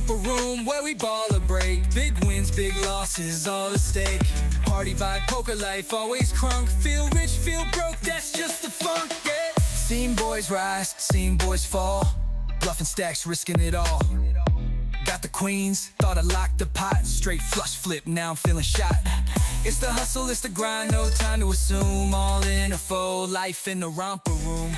romper room where we ball a break. Big wins, big losses, all at stake. Party vibe, poker life, always crunk. Feel rich, feel broke, that's just the funk, yeah. Seen boys rise, seen boys fall. Bluffing stacks, risking it all. Got the queens, thought I locked the pot. Straight flush flip, now I'm feeling shot. It's the hustle, it's the grind, no time to assume. All in a faux life in the romper room.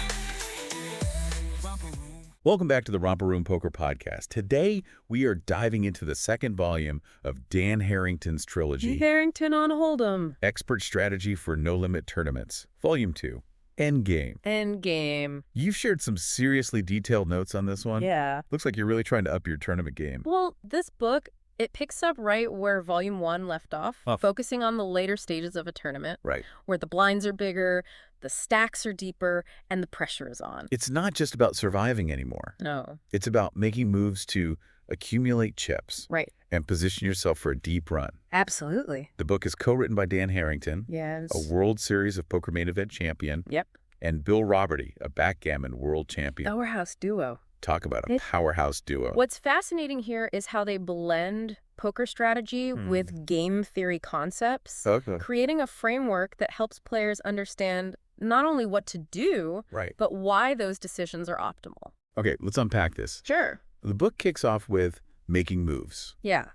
Welcome back to the Romper Room Poker Podcast. Today, we are diving into the second volume of Dan Harrington's Trilogy. Harrington on Hold'em. Expert Strategy for No-Limit Tournaments, Volume 2, Endgame. Endgame. You've shared some seriously detailed notes on this one. Yeah. Looks like you're really trying to up your tournament game. Well, this book, it picks up right where Volume 1 left off, focusing on the later stages of a tournament. Right. Where the blinds are bigger, the stacks are deeper, and the pressure is on. It's not just about surviving anymore. No. It's about making moves to accumulate chips. Right. And position yourself for a deep run. Absolutely. The book is co-written by Dan Harrington, Yes. a World Series of Poker Main Event champion. Yep. And Bill Roberty, a backgammon world champion. Powerhouse duo. Talk about a powerhouse duo. What's fascinating here is how they blend poker strategy with game theory concepts, creating a framework that helps players understand not only what to do, but why those decisions are optimal. Okay, let's unpack this. Sure. The book kicks off with making moves. Yeah.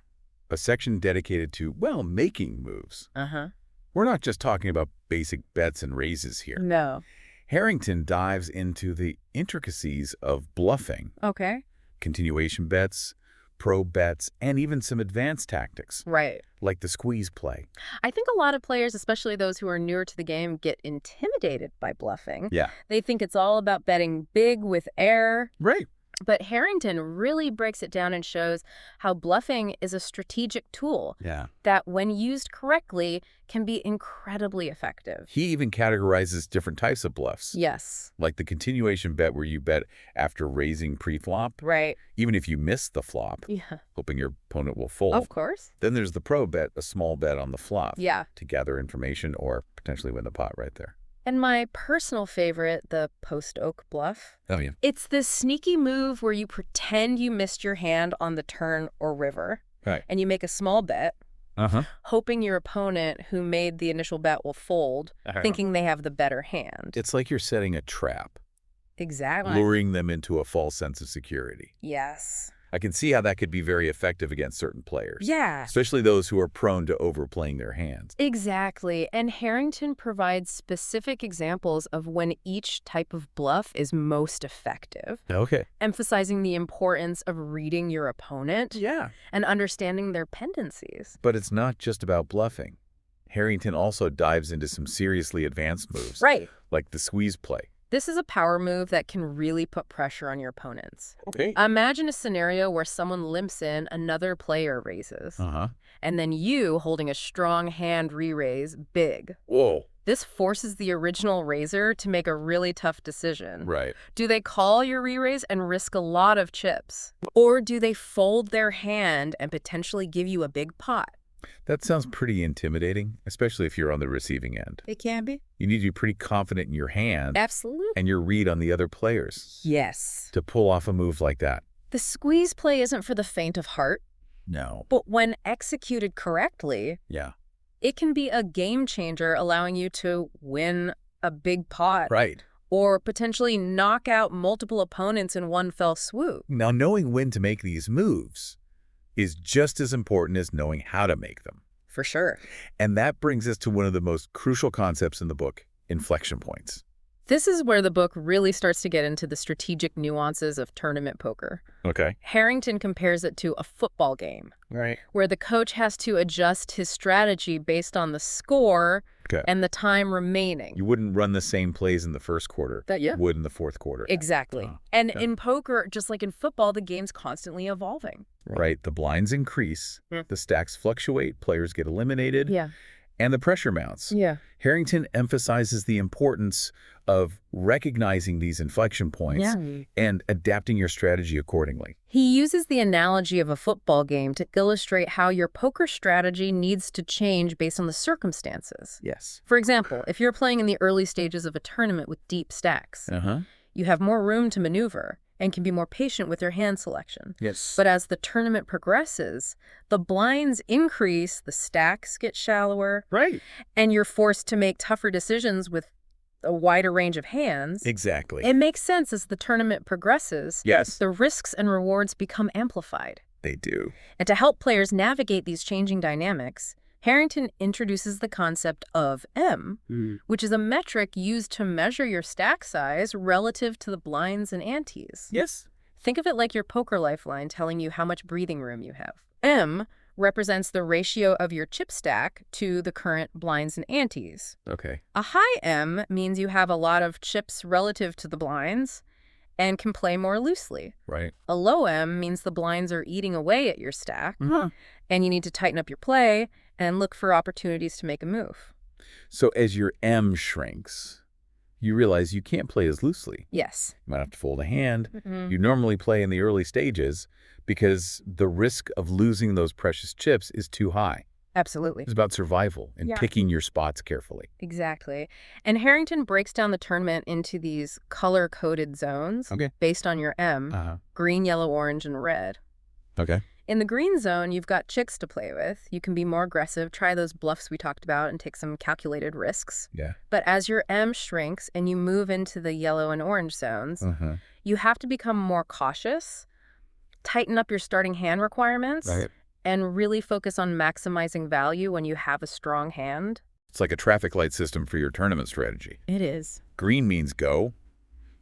A section dedicated to, well, making moves. Uh-huh. We're not just talking about basic bets and raises here. No. Harrington dives into the intricacies of bluffing. Okay. Continuation bets, pro bets, and even some advanced tactics. Right. Like the squeeze play. I think a lot of players, especially those who are newer to the game, get intimidated by bluffing. Yeah. They think it's all about betting big with air. Right. But Harrington really breaks it down and shows how bluffing is a strategic tool that, when used correctly, can be incredibly effective. He even categorizes different types of bluffs. Yes. Like the continuation bet where you bet after raising pre-flop. Right. Even if you miss the flop, hoping your opponent will fold. Of course. Then there's the pro bet, a small bet on the flop. Yeah. To gather information or potentially win the pot right there. And my personal favorite, the post-oak bluff. Oh, yeah. It's this sneaky move where you pretend you missed your hand on the turn or river. Right. And you make a small bet, hoping your opponent who made the initial bet will fold, thinking they have the better hand. It's like you're setting a trap. Exactly. Luring them into a false sense of security. Yes. I can see how that could be very effective against certain players. Yeah. Especially those who are prone to overplaying their hands. Exactly. And Harrington provides specific examples of when each type of bluff is most effective. Okay. Emphasizing the importance of reading your opponent. Yeah. And understanding their tendencies. But it's not just about bluffing. Harrington also dives into some seriously advanced moves. Right. Like the squeeze play. This is a power move that can really put pressure on your opponents. Okay. Imagine a scenario where someone limps in, another player raises. And then you, holding a strong hand, re-raise big. Whoa. This forces the original raiser to make a really tough decision. Right. Do they call your re-raise and risk a lot of chips? Or do they fold their hand and potentially give you a big pot? That sounds pretty intimidating, especially if you're on the receiving end. It can be. You need to be pretty confident in your hand. Absolutely. And your read on the other players. Yes. To pull off a move like that. The squeeze play isn't for the faint of heart. No. But when executed correctly, it can be a game changer, allowing you to win a big pot. Right. Or potentially knock out multiple opponents in one fell swoop. Now, knowing when to make these moves is just as important as knowing how to make them. For sure. And that brings us to one of the most crucial concepts in the book, inflection points. This is where the book really starts to get into the strategic nuances of tournament poker. Okay. Harrington compares it to a football game. Right. Where the coach has to adjust his strategy based on the score and the time remaining. You wouldn't run the same plays in the first quarter that you would in the fourth quarter. Exactly. And in poker, just like in football, the game's constantly evolving. Right. The blinds increase, the stacks fluctuate, players get eliminated. Yeah. And the pressure mounts. Yeah. Harrington emphasizes the importance of recognizing these inflection points and adapting your strategy accordingly. He uses the analogy of a football game to illustrate how your poker strategy needs to change based on the circumstances. Yes. For example, if you're playing in the early stages of a tournament with deep stacks, you have more room to maneuver, and can be more patient with their hand selection. Yes. But as the tournament progresses, the blinds increase, the stacks get shallower. Right. And you're forced to make tougher decisions with a wider range of hands. Exactly. It makes sense as the tournament progresses. Yes. The risks and rewards become amplified. They do. And to help players navigate these changing dynamics, Harrington introduces the concept of M, which is a metric used to measure your stack size relative to the blinds and antes. Yes. Think of it like your poker lifeline telling you how much breathing room you have. M represents the ratio of your chip stack to the current blinds and antes. Okay. A high M means you have a lot of chips relative to the blinds and can play more loosely. Right. A low M means the blinds are eating away at your stack, and you need to tighten up your play and look for opportunities to make a move. So as your M shrinks, you realize you can't play as loosely. Yes. You might have to fold a hand. You normally play in the early stages because the risk of losing those precious chips is too high. Absolutely. It's about survival and picking your spots carefully. Exactly. And Harrington breaks down the tournament into these color-coded zones based on your M, green, yellow, orange, and red. Okay. In the green zone, you've got chicks to play with. You can be more aggressive, try those bluffs we talked about, and take some calculated risks. Yeah. But as your M shrinks and you move into the yellow and orange zones, you have to become more cautious, tighten up your starting hand requirements, and really focus on maximizing value when you have a strong hand. It's like a traffic light system for your tournament strategy. It is. Green means go.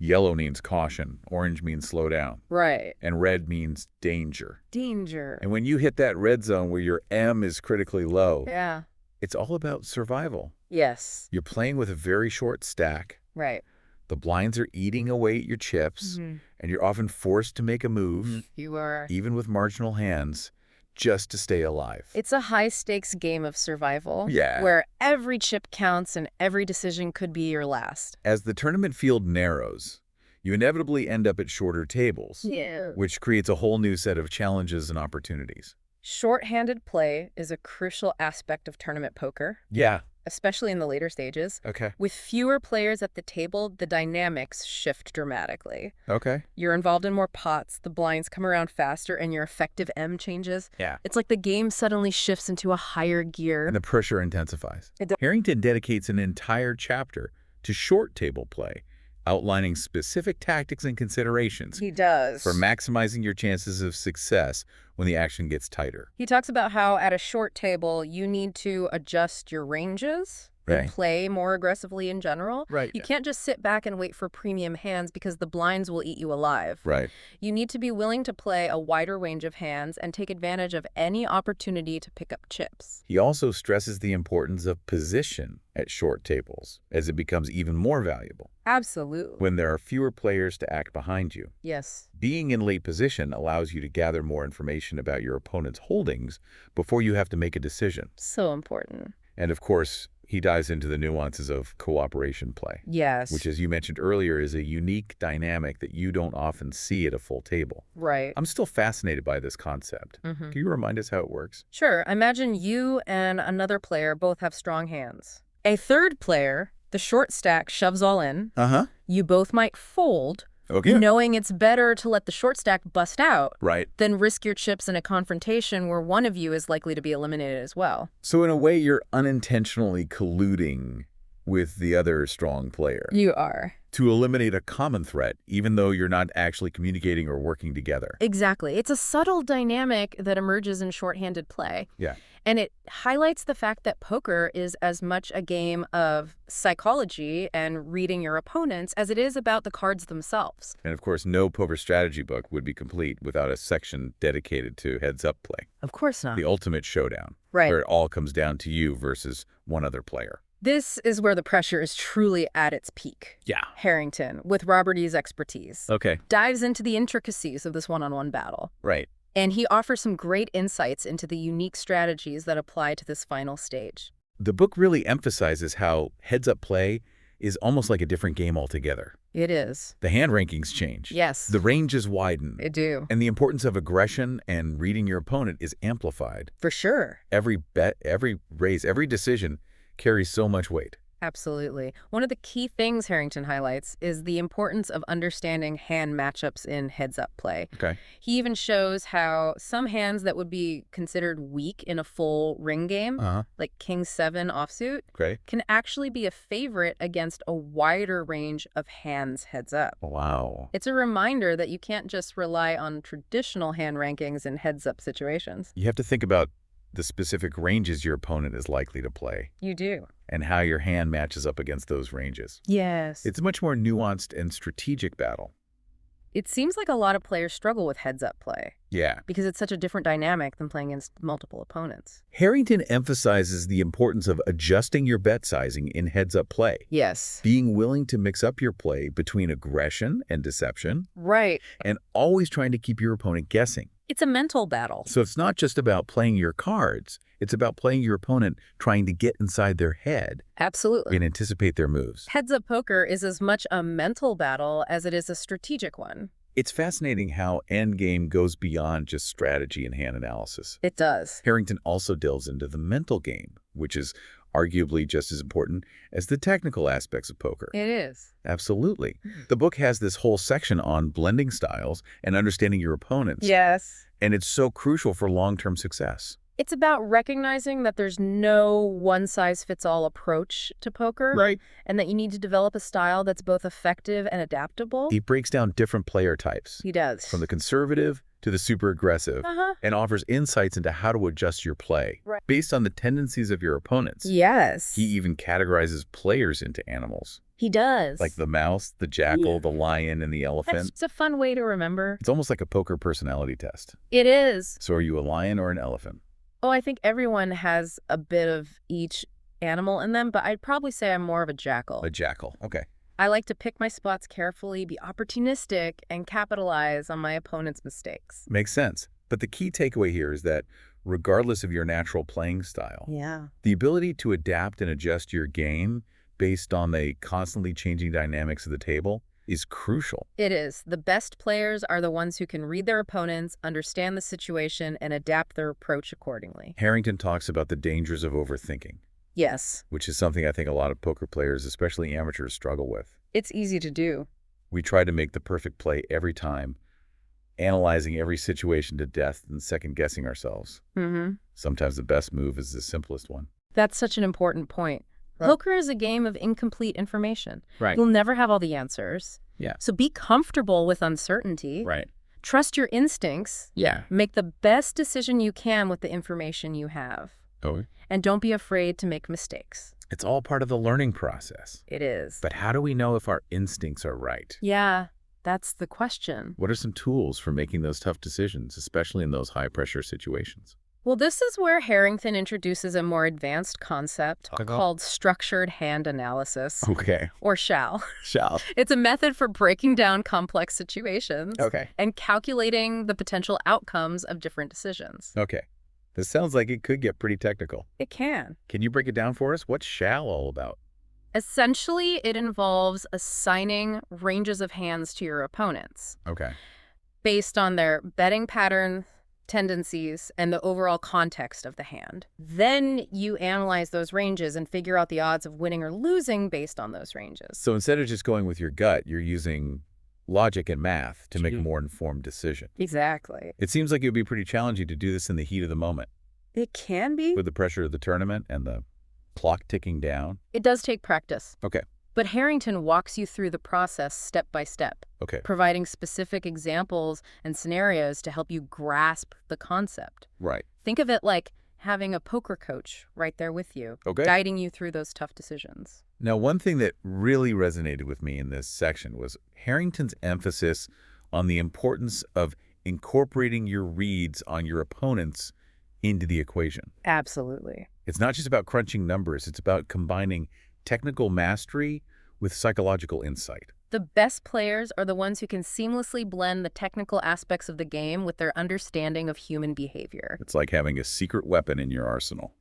Yellow means caution. Orange means slow down. Right. And red means danger. Danger. And when you hit that red zone where your M is critically low, Yeah. it's all about survival. Yes. You're playing with a very short stack. Right. The blinds are eating away at your chips, and you're often forced to make a move, You are. even with marginal hands, just to stay alive. It's a high-stakes game of survival. Yeah. Where every chip counts and every decision could be your last. As the tournament field narrows, you inevitably end up at shorter tables, which creates a whole new set of challenges and opportunities. Short-handed play is a crucial aspect of tournament poker. Yeah. Especially in the later stages. Okay. With fewer players at the table, the dynamics shift dramatically. Okay. You're involved in more pots, the blinds come around faster, and your effective M changes. Yeah. It's like the game suddenly shifts into a higher gear. And the pressure intensifies. Harrington dedicates an entire chapter to short table play, outlining specific tactics and considerations. He does. For maximizing your chances of success when the action gets tighter. He talks about how at a short table, you need to adjust your ranges and play more aggressively in general. Right. You can't just sit back and wait for premium hands because the blinds will eat you alive. Right. You need to be willing to play a wider range of hands and take advantage of any opportunity to pick up chips. He also stresses the importance of position at short tables, as it becomes even more valuable. Absolutely. When there are fewer players to act behind you. Yes. Being in late position allows you to gather more information about your opponent's holdings before you have to make a decision. So important. And of course, he dives into the nuances of cooperation play. Yes. Which, as you mentioned earlier, is a unique dynamic that you don't often see at a full table. Right. I'm still fascinated by this concept. Can you remind us how it works? Sure. Imagine you and another player both have strong hands. A third player, the short stack, shoves all in. You both might fold, knowing it's better to let the short stack bust out than risk your chips in a confrontation where one of you is likely to be eliminated as well. So in a way, you're unintentionally colluding with the other strong player. You are. To eliminate a common threat, even though you're not actually communicating or working together. Exactly. It's a subtle dynamic that emerges in shorthanded play. Yeah. And it highlights the fact that poker is as much a game of psychology and reading your opponents as it is about the cards themselves. And of course, no poker strategy book would be complete without a section dedicated to heads-up play. Of course not. The ultimate showdown. Right. Where it all comes down to you versus one other player. This is where the pressure is truly at its peak. Yeah. Harrington, with Robert E.'s expertise, dives into the intricacies of this one-on-one battle. Right. And he offers some great insights into the unique strategies that apply to this final stage. The book really emphasizes how heads-up play is almost like a different game altogether. It is. The hand rankings change. Yes. The ranges widen. They do. And the importance of aggression and reading your opponent is amplified. For sure. Every bet, every raise, every decision carries so much weight. Absolutely. One of the key things Harrington highlights is the importance of understanding hand matchups in heads-up play. Okay. He even shows how some hands that would be considered weak in a full ring game, like King 7 offsuit, can actually be a favorite against a wider range of hands heads-up. Wow. It's a reminder that you can't just rely on traditional hand rankings in heads-up situations. You have to think about the specific ranges your opponent is likely to play. You do. And how your hand matches up against those ranges. Yes. It's a much more nuanced and strategic battle. It seems like a lot of players struggle with heads-up play. Yeah. Because it's such a different dynamic than playing against multiple opponents. Harrington emphasizes the importance of adjusting your bet sizing in heads-up play. Yes. Being willing to mix up your play between aggression and deception. Right. And always trying to keep your opponent guessing. It's a mental battle. So it's not just about playing your cards. It's about playing your opponent, trying to get inside their head. Absolutely. And anticipate their moves. Heads-up poker is as much a mental battle as it is a strategic one. It's fascinating how Endgame goes beyond just strategy and hand analysis. It does. Harrington also delves into the mental game, which is arguably just as important as the technical aspects of poker. It is. Absolutely. The book has this whole section on blending styles and understanding your opponents. Yes. And it's so crucial for long-term success. It's about recognizing that there's no one-size-fits-all approach to poker. Right. And that you need to develop a style that's both effective and adaptable. He breaks down different player types. He does. From the conservative to the super aggressive. And offers insights into how to adjust your play. Right. Based on the tendencies of your opponents. Yes. He even categorizes players into animals. He does. Like the mouse, the jackal, the lion, and the elephant. It's a fun way to remember. It's almost like a poker personality test. It is. So are you a lion or an elephant? Oh, I think everyone has a bit of each animal in them, but I'd probably say I'm more of a jackal. A jackal. Okay. I like to pick my spots carefully, be opportunistic, and capitalize on my opponent's mistakes. Makes sense. But the key takeaway here is that regardless of your natural playing style, the ability to adapt and adjust your game based on the constantly changing dynamics of the table is crucial. It is. The best players are the ones who can read their opponents, understand the situation, and adapt their approach accordingly. Harrington talks about the dangers of overthinking. Yes. Which is something I think a lot of poker players, especially amateurs, struggle with. It's easy to do. We try to make the perfect play every time, analyzing every situation to death and second-guessing ourselves. Sometimes the best move is the simplest one. That's such an important point. Poker is a game of incomplete information. Right. You'll never have all the answers. Yeah. So be comfortable with uncertainty. Right. Trust your instincts. Yeah. Make the best decision you can with the information you have. Oh. And don't be afraid to make mistakes. It's all part of the learning process. It is. But how do we know if our instincts are right? Yeah, that's the question. What are some tools for making those tough decisions, especially in those high-pressure situations? Well, this is where Harrington introduces a more advanced concept called structured hand analysis. Okay. Or SHAL. SHAL. It's a method for breaking down complex situations. Okay. And calculating the potential outcomes of different decisions. Okay. This sounds like it could get pretty technical. It can. Can you break it down for us? What's SHAL all about? Essentially, it involves assigning ranges of hands to your opponents. Okay. Based on their betting pattern, tendencies, and the overall context of the hand. Then you analyze those ranges and figure out the odds of winning or losing based on those ranges. So instead of just going with your gut, you're using logic and math to make a more informed decision. Exactly. It seems like it would be pretty challenging to do this in the heat of the moment. It can be. With the pressure of the tournament and the clock ticking down. It does take practice. Okay. But Harrington walks you through the process step by step. Okay. Providing specific examples and scenarios to help you grasp the concept. Right. Think of it like having a poker coach right there with you, guiding you through those tough decisions. Now, one thing that really resonated with me in this section was Harrington's emphasis on the importance of incorporating your reads on your opponents into the equation. Absolutely. It's not just about crunching numbers. It's about combining technical mastery with psychological insight. The best players are the ones who can seamlessly blend the technical aspects of the game with their understanding of human behavior. It's like having a secret weapon in your arsenal.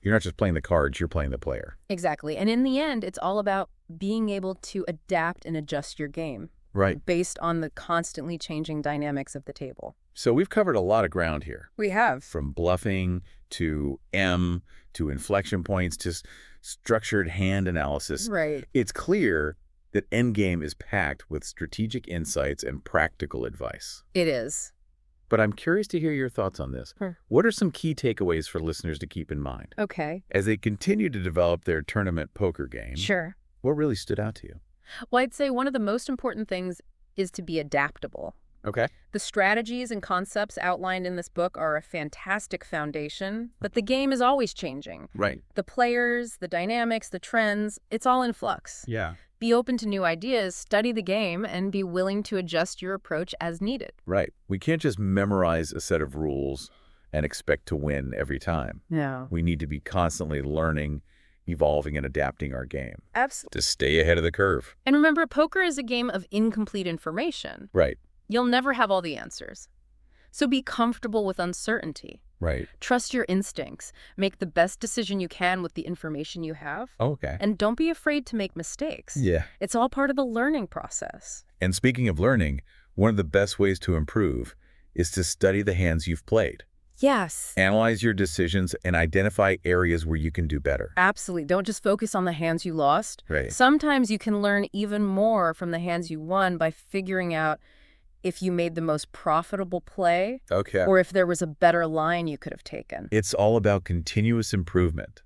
You're not just playing the cards, you're playing the player. Exactly. And in the end, it's all about being able to adapt and adjust your game. based on the constantly changing dynamics of the table. So we've covered a lot of ground here. We have. From bluffing to M to inflection points to structured hand analysis. Right. It's clear that Endgame is packed with strategic insights and practical advice. It is. But I'm curious to hear your thoughts on this. What are some key takeaways for listeners to keep in mind? Okay. As they continue to develop their tournament poker game, Sure. what really stood out to you? Well, I'd say one of the most important things is to be adaptable. Okay. The strategies and concepts outlined in this book are a fantastic foundation, but the game is always changing. Right. The players, the dynamics, the trends, it's all in flux. Yeah. Be open to new ideas, study the game, and be willing to adjust your approach as needed. Right. We can't just memorize a set of rules and expect to win every time. No. We need to be constantly learning, evolving, and adapting our game. Absolutely. To stay ahead of the curve. And remember, poker is a game of incomplete information. Right. You'll never have all the answers. So be comfortable with uncertainty. Right. Trust your instincts. Make the best decision you can with the information you have. Okay. And don't be afraid to make mistakes. Yeah. It's all part of the learning process. And speaking of learning, one of the best ways to improve is to study the hands you've played. Yes. Analyze your decisions and identify areas where you can do better. Absolutely. Don't just focus on the hands you lost. Right. Sometimes you can learn even more from the hands you won by figuring out if you made the most profitable play, Okay. or if there was a better line you could have taken. It's all about continuous improvement.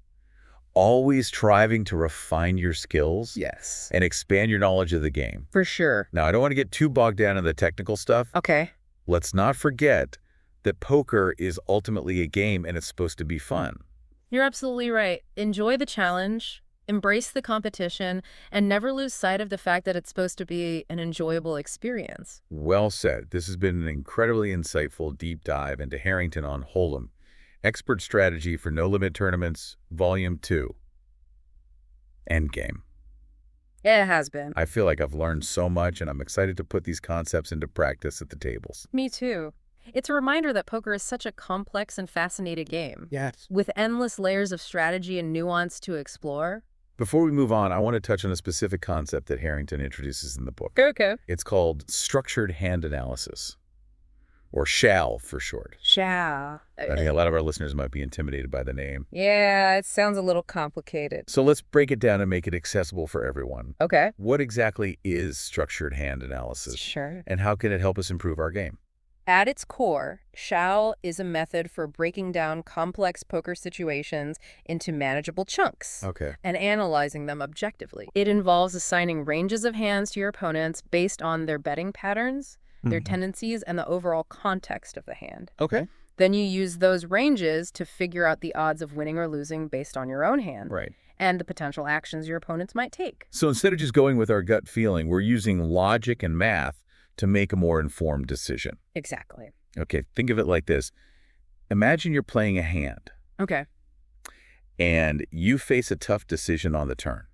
Always striving to refine your skills. Yes. And expand your knowledge of the game. For sure. Now, I don't want to get too bogged down in the technical stuff. Okay. Let's not forget that poker is ultimately a game and it's supposed to be fun. You're absolutely right. Enjoy the challenge, embrace the competition, and never lose sight of the fact that it's supposed to be an enjoyable experience. Well said. This has been an incredibly insightful deep dive into Harrington on Hold'em, Expert Strategy for No Limit Tournaments, Volume 2, Endgame. It has been. I feel like I've learned so much, and I'm excited to put these concepts into practice at the tables. Me too. It's a reminder that poker is such a complex and fascinating game. Yes. With endless layers of strategy and nuance to explore. Before we move on, I want to touch on a specific concept that Harrington introduces in the book. Okay. It's called structured hand analysis, or SHAL for short. SHAL. I think a lot of our listeners might be intimidated by the name. Yeah, it sounds a little complicated. So let's break it down and make it accessible for everyone. Okay. What exactly is structured hand analysis? Sure. And how can it help us improve our game? At its core, SHAL is a method for breaking down complex poker situations into manageable chunks. Okay. And analyzing them objectively. It involves assigning ranges of hands to your opponents based on their betting patterns, their tendencies, and the overall context of the hand. Okay. Then you use those ranges to figure out the odds of winning or losing based on your own hand. Right. And the potential actions your opponents might take. So instead of just going with our gut feeling, we're using logic and math to make a more informed decision. Exactly. Okay, think of it like this. Imagine you're playing a hand. Okay. And you face a tough decision on the turn.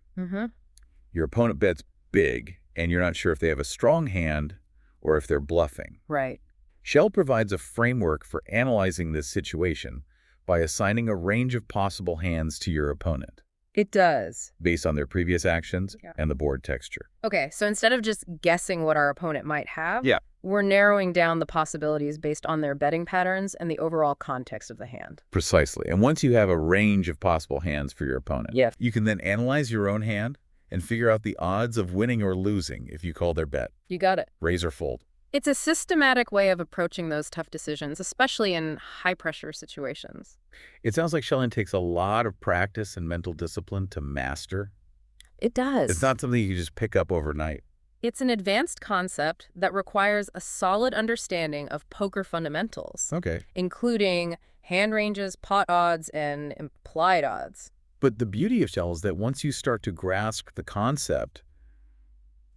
Your opponent bets big, and you're not sure if they have a strong hand or if they're bluffing. Right. SHAL provides a framework for analyzing this situation by assigning a range of possible hands to your opponent. It does. Based on their previous actions and the board texture. Okay, so instead of just guessing what our opponent might have, Yeah. we're narrowing down the possibilities based on their betting patterns and the overall context of the hand. Precisely. And once you have a range of possible hands for your opponent, you can then analyze your own hand and figure out the odds of winning or losing if you call their bet. You got it. Raise or fold. It's a systematic way of approaching those tough decisions, especially in high-pressure situations. It sounds like SHAL takes a lot of practice and mental discipline to master. It does. It's not something you can just pick up overnight. It's an advanced concept that requires a solid understanding of poker fundamentals, including hand ranges, pot odds, and implied odds. But the beauty of SHAL is that once you start to grasp the concept,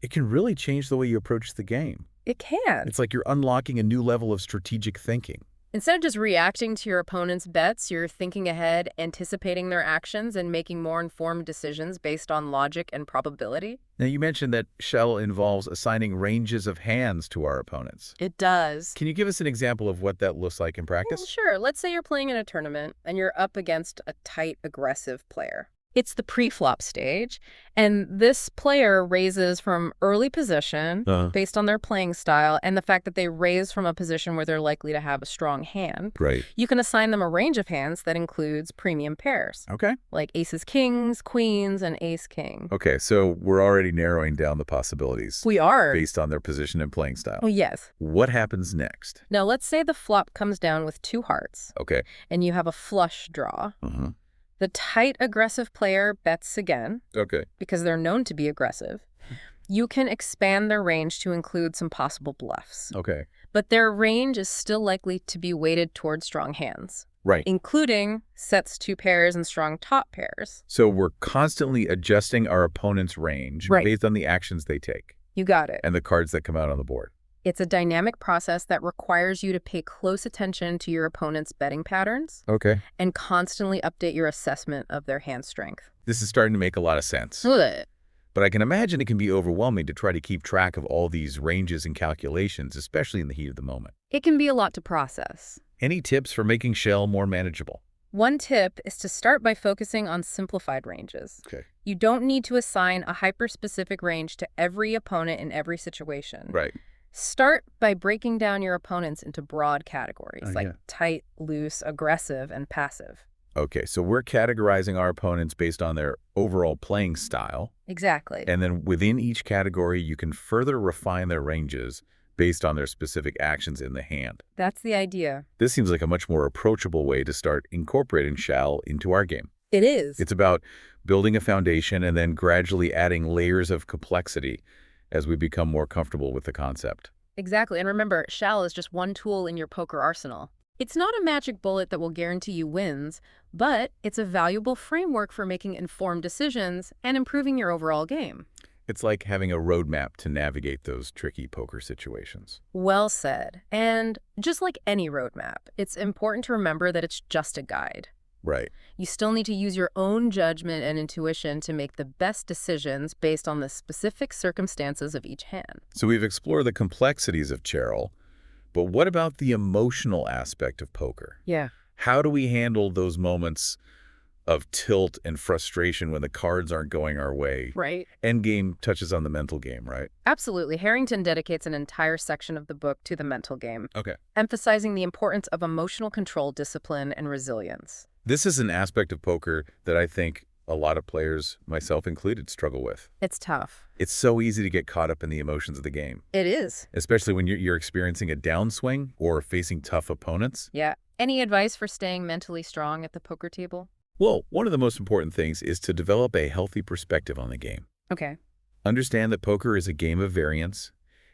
it can really change the way you approach the game. It can. It's like you're unlocking a new level of strategic thinking. Instead of just reacting to your opponent's bets, you're thinking ahead, anticipating their actions, and making more informed decisions based on logic and probability. Now, you mentioned that SHAL involves assigning ranges of hands to our opponents. It does. Can you give us an example of what that looks like in practice? Well, sure. Let's say you're playing in a tournament, and you're up against a tight, aggressive player. It's the pre-flop stage, and this player raises from early position based on their playing style and the fact that they raise from a position where they're likely to have a strong hand. Right. You can assign them a range of hands that includes premium pairs. Okay. Like aces, kings, queens, and ace-king. Okay, so we're already narrowing down the possibilities. We are. Based on their position and playing style. Oh, yes. What happens next? Now, let's say the flop comes down with 2 hearts. Okay. And you have a flush draw. Uh-huh. The tight, aggressive player bets again. Okay. Because they're known to be aggressive. You can expand their range to include some possible bluffs. Okay. But their range is still likely to be weighted toward strong hands. Right. Including sets 2 pairs and strong top pairs. So we're constantly adjusting our opponent's range based on the actions they take. You got it. And the cards that come out on the board. It's a dynamic process that requires you to pay close attention to your opponent's betting patterns. Okay. And constantly update your assessment of their hand strength. This is starting to make a lot of sense. But I can imagine it can be overwhelming to try to keep track of all these ranges and calculations, especially in the heat of the moment. It can be a lot to process. Any tips for making shell more manageable? One tip is to start by focusing on simplified ranges. Okay. You don't need to assign a hyper-specific range to every opponent in every situation. Right. Start by breaking down your opponents into broad categories, like tight, loose, aggressive, and passive. Okay, so we're categorizing our opponents based on their overall playing style. Exactly. And then within each category, you can further refine their ranges based on their specific actions in the hand. That's the idea. This seems like a much more approachable way to start incorporating shell into our game. It is. It's about building a foundation and then gradually adding layers of complexity as we become more comfortable with the concept. Exactly. And remember, shell is just one tool in your poker arsenal. It's not a magic bullet that will guarantee you wins, but it's a valuable framework for making informed decisions and improving your overall game. It's like having a roadmap to navigate those tricky poker situations. Well said. And just like any roadmap, it's important to remember that it's just a guide. Right. You still need to use your own judgment and intuition to make the best decisions based on the specific circumstances of each hand. So we've explored the complexities of Cheryl, but what about the emotional aspect of poker? Yeah. How do we handle those moments of tilt and frustration when the cards aren't going our way? Right. Endgame touches on the mental game, right? Absolutely. Harrington dedicates an entire section of the book to the mental game, Okay. emphasizing the importance of emotional control, discipline, and resilience. This is an aspect of poker that I think a lot of players, myself included, struggle with. It's tough. It's so easy to get caught up in the emotions of the game. It is. Especially when you're experiencing a downswing or facing tough opponents. Yeah. Any advice for staying mentally strong at the poker table? Well, one of the most important things is to develop a healthy perspective on the game. Okay. Understand that poker is a game of variance,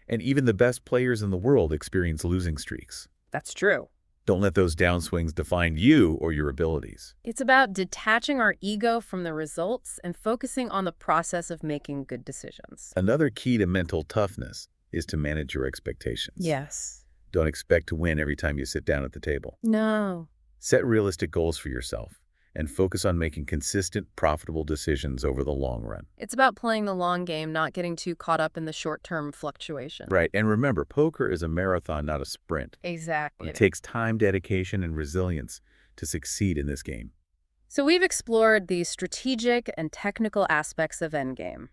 and even the best players in the world experience losing streaks. That's true. Don't let those downswings define you or your abilities. It's about detaching our ego from the results and focusing on the process of making good decisions. Another key to mental toughness is to manage your expectations. Yes. Don't expect to win every time you sit down at the table. No. Set realistic goals for yourself and focus on making consistent, profitable decisions over the long run. It's about playing the long game, not getting too caught up in the short-term fluctuation. Right, and remember, poker is a marathon, not a sprint. Exactly. It takes time, dedication, and resilience to succeed in this game. So we've explored the strategic and technical aspects of Endgame.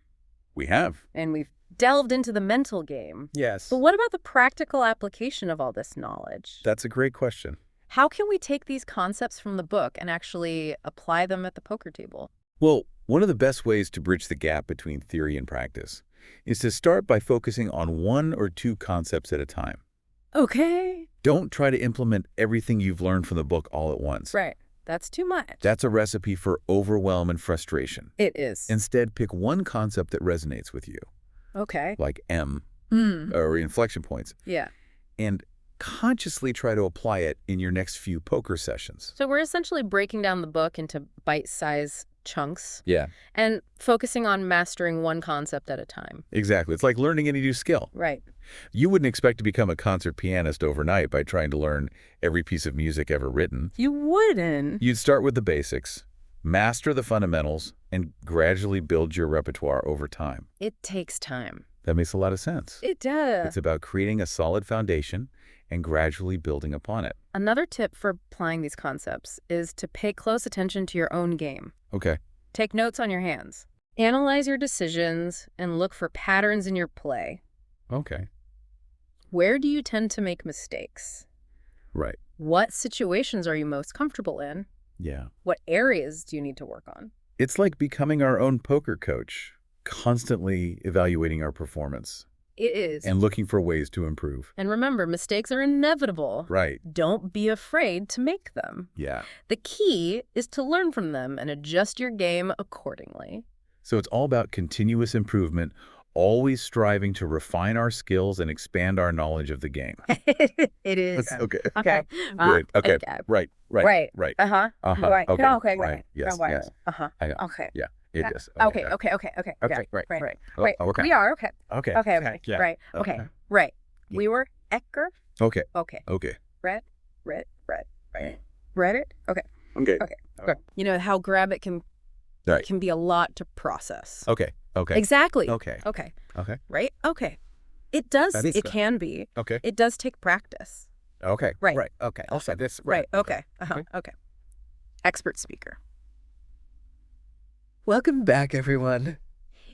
We have. And we've delved into the mental game. Yes. But what about the practical application of all this knowledge? That's a great question. How can we take these concepts from the book and actually apply them at the poker table? Well, one of the best ways to bridge the gap between theory and practice is to start by focusing on 1 or 2 concepts at a time. Okay. Don't try to implement everything you've learned from the book all at once. Right. That's too much. That's a recipe for overwhelm and frustration. It is. Instead, pick one concept that resonates with you. Okay. Like M or inflection points. Yeah. And consciously try to apply it in your next few poker sessions. So we're essentially breaking down the book into bite-sized chunks. Yeah. And focusing on mastering one concept at a time. Exactly. It's like learning any new skill. Right. You wouldn't expect to become a concert pianist overnight by trying to learn every piece of music ever written. You wouldn't. You'd start with the basics, master the fundamentals, and gradually build your repertoire over time. It takes time. That makes a lot of sense. It does. It's about creating a solid foundation and gradually building upon it. Another tip for applying these concepts is to pay close attention to your own game. Okay. Take notes on your hands. Analyze your decisions and look for patterns in your play. Okay. Where do you tend to make mistakes? Right. What situations are you most comfortable in? Yeah. What areas do you need to work on? It's like becoming our own poker coach, constantly evaluating our performance. It is. And looking for ways to improve. And remember, mistakes are inevitable. Right. Don't be afraid to make them. Yeah. The key is to learn from them and adjust your game accordingly. So it's all about continuous improvement, always striving to refine our skills and expand our knowledge of the game. It is. Okay. Okay. Good. Okay. Right. Right. Right. Uh-huh. Uh-huh. Right. Okay. Okay. Right. Yes. Right. Yes. Uh-huh. Okay. Yeah. It is. Okay. Yeah. Okay. Okay. Right. Right. Oh, Right. okay. We are. Okay. Okay. Okay. Yeah. Right. Okay. Okay. Right. Yeah. We were Ecker. Okay. Okay. Okay. Read. Right. Read it. Okay. Okay. Okay. Good. You know how grab it can Right. be a lot to process. Okay. Okay. Exactly. Okay. Okay. Okay. Right? Okay. It does. That is It good. can be. Okay. It does take practice. Okay. Right. Right. Okay. Also, this. Right. Okay. Okay. Expert speaker. Welcome back, everyone.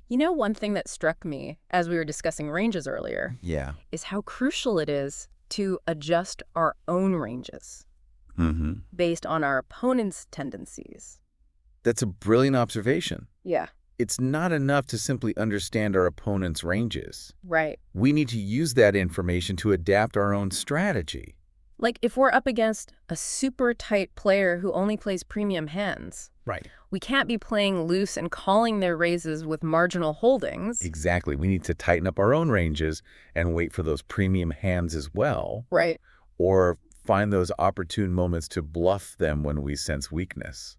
You know, one thing that struck me as we were discussing ranges earlier Yeah. is how crucial it is to adjust our own ranges Mm-hmm. based on our opponent's tendencies. That's a brilliant observation. Yeah. It's not enough to simply understand our opponent's ranges. Right. We need to use that information to adapt our own strategy. Like if we're up against a super tight player who only plays premium hands, Right. we can't be playing loose and calling their raises with marginal holdings. Exactly. We need to tighten up our own ranges and wait for those premium hands as well. Right. Or find those opportune moments to bluff them when we sense weakness.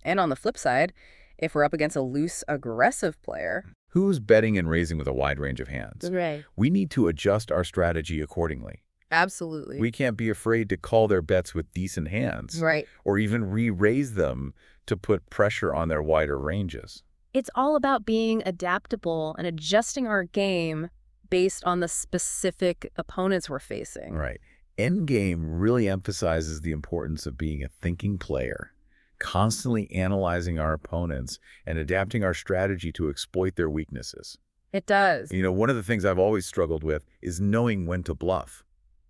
And on the flip side, if we're up against a loose, aggressive player. Who's betting and raising with a wide range of hands? Right. We need to adjust our strategy accordingly. Absolutely. We can't be afraid to call their bets with decent hands. Right. Or even re-raise them to put pressure on their wider ranges. It's all about being adaptable and adjusting our game based on the specific opponents we're facing. Right. Endgame really emphasizes the importance of being a thinking player, constantly analyzing our opponents and adapting our strategy to exploit their weaknesses. It does. You know, one of the things I've always struggled with is knowing when to bluff.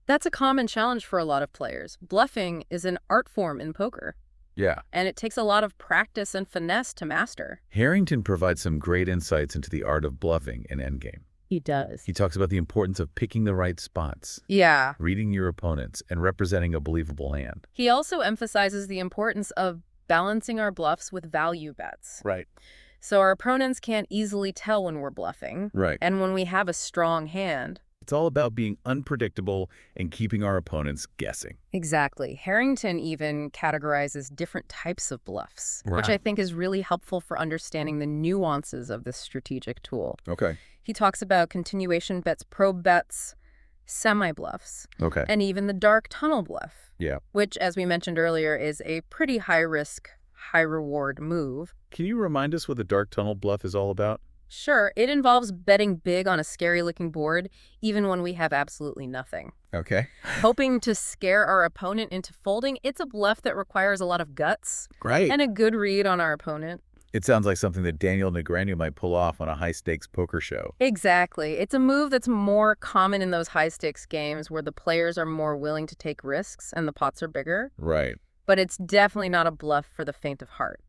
That's a common challenge for a lot of players. Bluffing is an art form in poker. Yeah. And it takes a lot of practice and finesse to master. Harrington provides some great insights into the art of bluffing in Endgame. He does. He talks about the importance of picking the right spots, Yeah. reading your opponents, and representing a believable hand. He also emphasizes the importance of balancing our bluffs with value bets. Right. So our opponents can't easily tell when we're bluffing. Right. And when we have a strong hand. It's all about being unpredictable and keeping our opponents guessing. Exactly. Harrington even categorizes different types of bluffs, which Right. I think is really helpful for understanding the nuances of this strategic tool. Okay. He talks about continuation bets, probe bets, semi-bluffs, Okay. and even the dark tunnel bluff, Yeah. which, as we mentioned earlier, is a pretty high-risk, high-reward move. Can you remind us what the dark tunnel bluff is all about? Sure, it involves betting big on a scary-looking board, even when we have absolutely nothing. Okay. Hoping to scare our opponent into folding, it's a bluff that requires a lot of guts Great. and a good read on our opponent. It sounds like something that Daniel Negreanu might pull off on a high-stakes poker show. Exactly. It's a move that's more common in those high-stakes games where the players are more willing to take risks and the pots are bigger. Right. But it's definitely not a bluff for the faint of heart.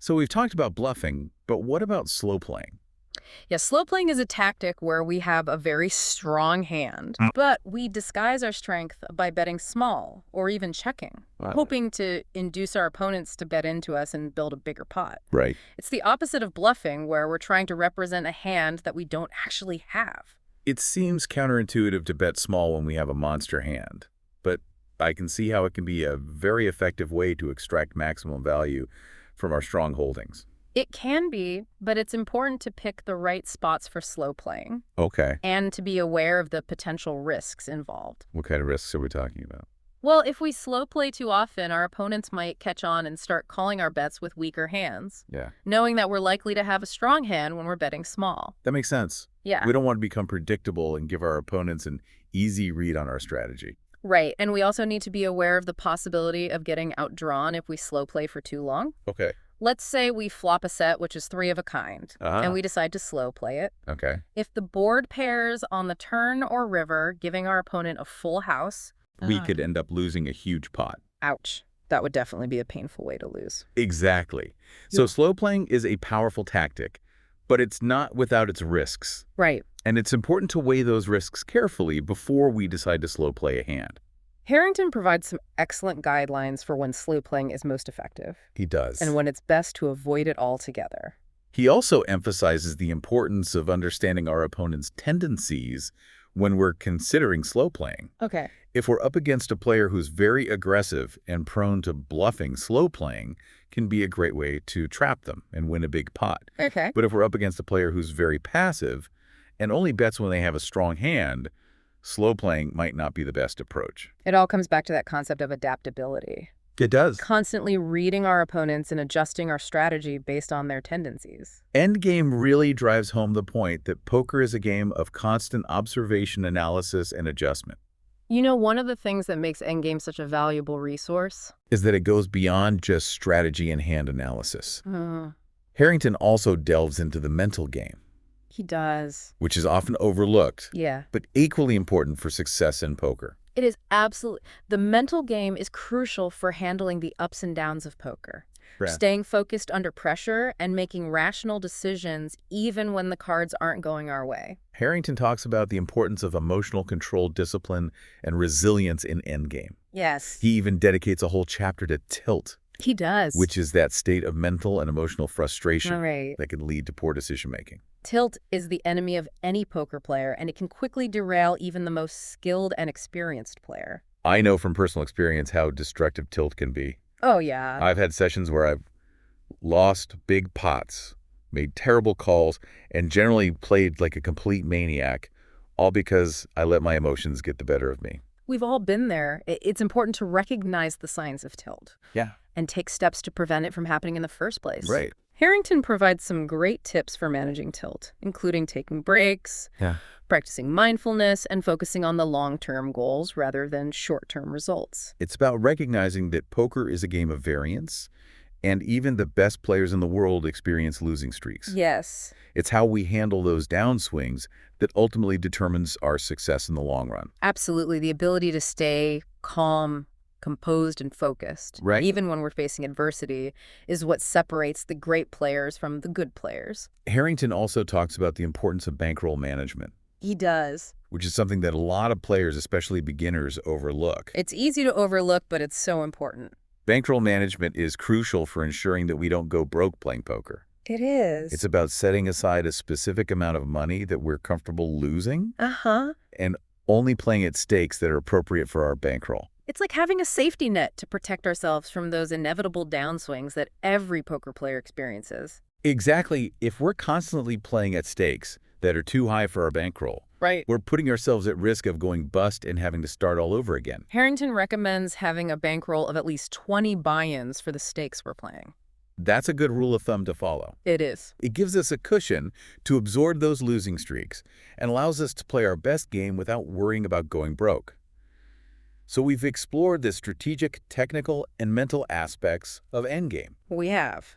So we've talked about bluffing, but what about slow playing? Yeah, slow playing is a tactic where we have a very strong hand, but we disguise our strength by betting small or even checking, hoping to induce our opponents to bet into us and build a bigger pot. Right. It's the opposite of bluffing, where we're trying to represent a hand that we don't actually have. It seems counterintuitive to bet small when we have a monster hand, but I can see how it can be a very effective way to extract maximum value from our strong holdings. It can be, but it's important to pick the right spots for slow playing. Okay. And to be aware of the potential risks involved. What kind of risks are we talking about? Well, if we slow play too often, our opponents might catch on and start calling our bets with weaker hands. Yeah. Knowing that we're likely to have a strong hand when we're betting small. That makes sense. Yeah. We don't want to become predictable and give our opponents an easy read on our strategy. Right. And we also need to be aware of the possibility of getting outdrawn if we slow play for too long. Okay. Let's say we flop a set, which is 3 of a kind, and we decide to slow play it. Okay. If the board pairs on the turn or river, giving our opponent a full house, we could end up losing a huge pot. ouch. That would definitely be a painful way to lose. Exactly. So slow playing is a powerful tactic, but it's not without its risks. Right. And it's important to weigh those risks carefully before we decide to slow play a hand. Harrington provides some excellent guidelines for when slow playing is most effective. He does. And when it's best to avoid it altogether. He also emphasizes the importance of understanding our opponent's tendencies when we're considering slow playing. Okay. If we're up against a player who's very aggressive and prone to bluffing, slow playing can be a great way to trap them and win a big pot. Okay. But if we're up against a player who's very passive and only bets when they have a strong hand, slow playing might not be the best approach. It all comes back to that concept of adaptability. It does. Constantly reading our opponents and adjusting our strategy based on their tendencies. Endgame really drives home the point that poker is a game of constant observation, analysis, and adjustment. You know, one of the things that makes Endgame such a valuable resource is that it goes beyond just strategy and hand analysis. Harrington also delves into the mental game. He does. Which is often overlooked, yeah, but equally important for success in poker. It is absolutely. The mental game is crucial for handling the ups and downs of poker. Right. Staying focused under pressure and making rational decisions even when the cards aren't going our way. Harrington talks about the importance of emotional control, discipline, and resilience in Endgame. Yes. He even dedicates a whole chapter to tilt. He does. Which is that state of mental and emotional frustration right. that can lead to poor decision-making. Tilt is the enemy of any poker player, and it can quickly derail even the most skilled and experienced player. I know from personal experience how destructive tilt can be. Oh, yeah. I've had sessions where I've lost big pots, made terrible calls, and generally played like a complete maniac, all because I let my emotions get the better of me. We've all been there. It's important to recognize the signs of tilt. Yeah. And take steps to prevent it from happening in the first place. Right. Harrington provides some great tips for managing tilt, including taking breaks, practicing mindfulness, and focusing on the long-term goals rather than short-term results. It's about recognizing that poker is a game of variance, and even the best players in the world experience losing streaks. Yes. It's how we handle those downswings that ultimately determines our success in the long run. Absolutely. The ability to stay calm, composed, and focused, right, even when we're facing adversity, is what separates the great players from the good players. Harrington also talks about the importance of bankroll management. He does. Which is something that a lot of players, especially beginners, overlook. It's easy to overlook, but it's so important. Bankroll management is crucial for ensuring that we don't go broke playing poker. It is. It's about setting aside a specific amount of money that we're comfortable losing and only playing at stakes that are appropriate for our bankroll. It's like having a safety net to protect ourselves from those inevitable downswings that every poker player experiences. Exactly. If we're constantly playing at stakes that are too high for our bankroll, we're putting ourselves at risk of going bust and having to start all over again. Harrington recommends having a bankroll of at least 20 buy-ins for the stakes we're playing. That's a good rule of thumb to follow. It is. It gives us a cushion to absorb those losing streaks and allows us to play our best game without worrying about going broke. So we've explored the strategic, technical, and mental aspects of Endgame. We have.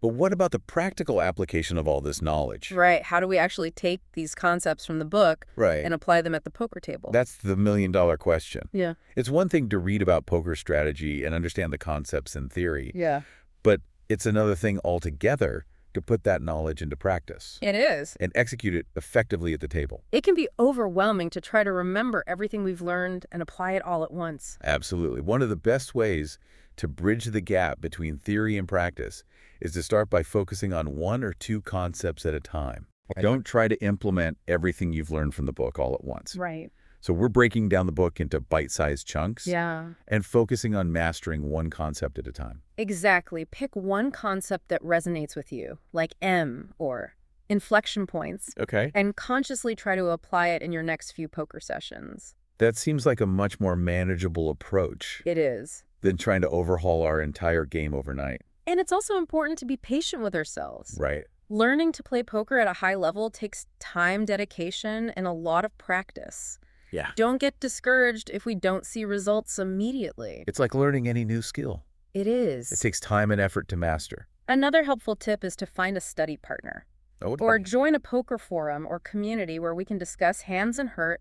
But what about the practical application of all this knowledge? Right. How do we actually take these concepts from the book and apply them at the poker table? That's the million-dollar question. Yeah. It's one thing to read about poker strategy and understand the concepts in theory. Yeah. But it's another thing altogether to put that knowledge into practice. It is. And execute it effectively at the table. It can be overwhelming to try to remember everything we've learned and apply it all at once. Absolutely. One of the best ways to bridge the gap between theory and practice is to start by focusing on 1 or 2 concepts at a time. Don't try to implement everything you've learned from the book all at once. Right. So we're breaking down the book into bite-sized chunks and focusing on mastering 1 concept at a time. Exactly. Pick one concept that resonates with you, like M or inflection points, and consciously try to apply it in your next few poker sessions. That seems like a much more manageable approach. It is. Than trying to overhaul our entire game overnight. And it's also important to be patient with ourselves. Right. Learning to play poker at a high level takes time, dedication, and a lot of practice. Yeah. Don't get discouraged if we don't see results immediately. It's like learning any new skill. It is. It takes time and effort to master. Another helpful tip is to find a study partner. Or join a poker forum or community where we can discuss hands and hurt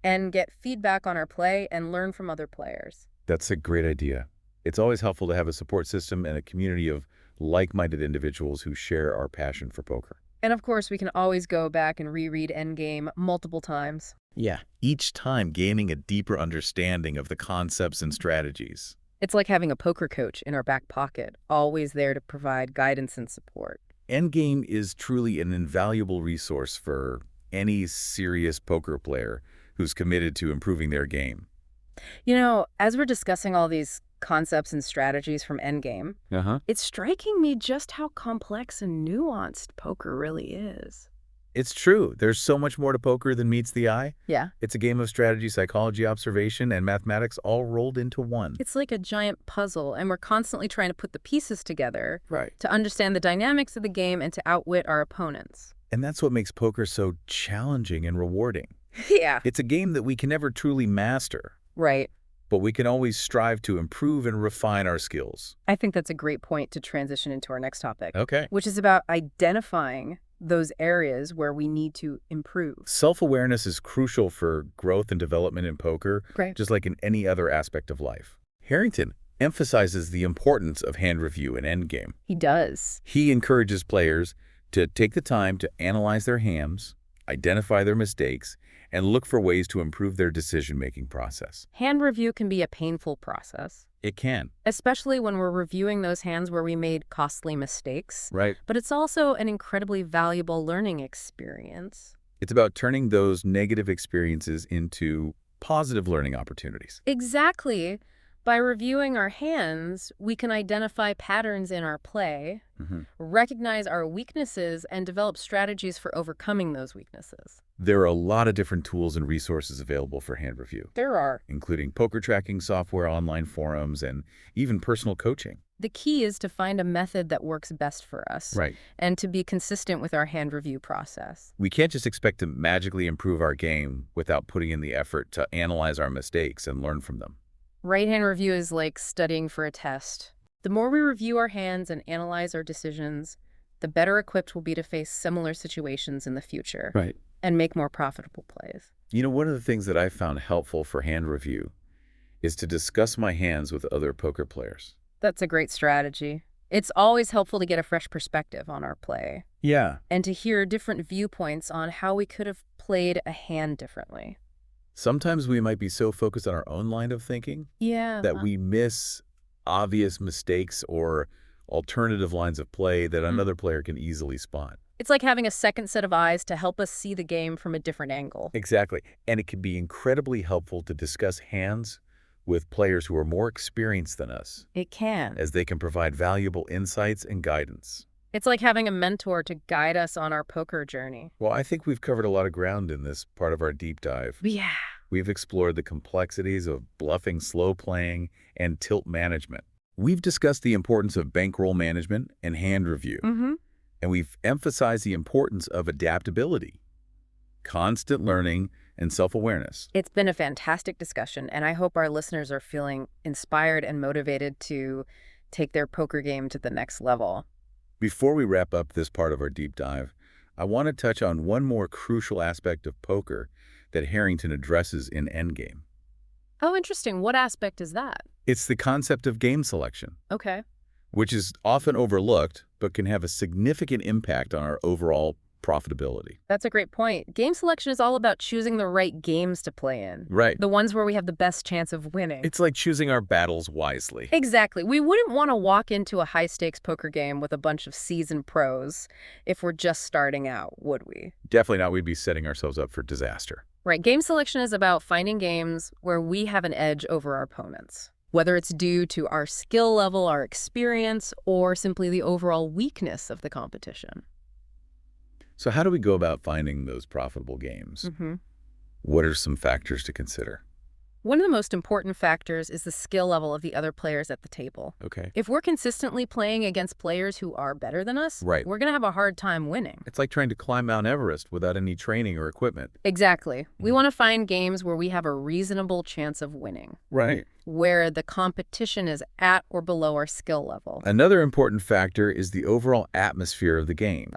and get feedback on our play and learn from other players. That's a great idea. It's always helpful to have a support system and a community of like-minded individuals who share our passion for poker. And of course, we can always go back and reread Endgame multiple times. Yeah, each time gaining a deeper understanding of the concepts and strategies. It's like having a poker coach in our back pocket, always there to provide guidance and support. Endgame is truly an invaluable resource for any serious poker player who's committed to improving their game. You know, as we're discussing all these concepts and strategies from Endgame, it's striking me just how complex and nuanced poker really is. It's true. There's so much more to poker than meets the eye. Yeah. It's a game of strategy, psychology, observation, and mathematics all rolled into one. It's like a giant puzzle, and we're constantly trying to put the pieces together Right. to understand the dynamics of the game and to outwit our opponents. And that's what makes poker so challenging and rewarding. Yeah. It's a game that we can never truly master. Right. But we can always strive to improve and refine our skills. I think that's a great point to transition into our next topic. Okay. Which is about identifying those areas where we need to improve. Self-awareness is crucial for growth and development in poker, just like in any other aspect of life. Harrington emphasizes the importance of hand review in Endgame. He does. He encourages players to take the time to analyze their hands, identify their mistakes, and look for ways to improve their decision-making process. Hand review can be a painful process. It can. Especially when we're reviewing those hands where we made costly mistakes. Right. But it's also an incredibly valuable learning experience. It's about turning those negative experiences into positive learning opportunities. Exactly. By reviewing our hands, we can identify patterns in our play, recognize our weaknesses, and develop strategies for overcoming those weaknesses. There are a lot of different tools and resources available for hand review. There are. Including poker tracking software, online forums, and even personal coaching. The key is to find a method that works best for us. Right. And to be consistent with our hand review process. We can't just expect to magically improve our game without putting in the effort to analyze our mistakes and learn from them. Right-hand review is like studying for a test. The more we review our hands and analyze our decisions, the better equipped we'll be to face similar situations in the future. Right. And make more profitable plays. You know, one of the things that I found helpful for hand review is to discuss my hands with other poker players. That's a great strategy. It's always helpful to get a fresh perspective on our play. Yeah. And to hear different viewpoints on how we could have played a hand differently. Sometimes we might be so focused on our own line of thinking that we miss obvious mistakes or alternative lines of play that another player can easily spot. It's like having a second set of eyes to help us see the game from a different angle. Exactly. And it can be incredibly helpful to discuss hands with players who are more experienced than us. It can. As they can provide valuable insights and guidance. It's like having a mentor to guide us on our poker journey. Well, I think we've covered a lot of ground in this part of our deep dive. Yeah. We've explored the complexities of bluffing, slow playing, and tilt management. We've discussed the importance of bankroll management and hand review. And we've emphasized the importance of adaptability, constant learning, and self-awareness. It's been a fantastic discussion, and I hope our listeners are feeling inspired and motivated to take their poker game to the next level. Before we wrap up this part of our deep dive, I want to touch on one more crucial aspect of poker that Harrington addresses in Endgame. Oh, interesting. What aspect is that? It's the concept of game selection. Okay. Which is often overlooked, but can have a significant impact on our overall profitability. That's a great point. Game selection is all about choosing the right games to play in. Right. The ones where we have the best chance of winning. It's like choosing our battles wisely. Exactly. We wouldn't want to walk into a high-stakes poker game with a bunch of seasoned pros if we're just starting out, would we? Definitely not. We'd be setting ourselves up for disaster. Right. Game selection is about finding games where we have an edge over our opponents. Whether it's due to our skill level, our experience, or simply the overall weakness of the competition. So how do we go about finding those profitable games? What are some factors to consider? One of the most important factors is the skill level of the other players at the table. Okay. If we're consistently playing against players who are better than us, Right. we're going to have a hard time winning. It's like trying to climb Mount Everest without any training or equipment. Exactly. We want to find games where we have a reasonable chance of winning. Right. Where the competition is at or below our skill level. Another important factor is the overall atmosphere of the game.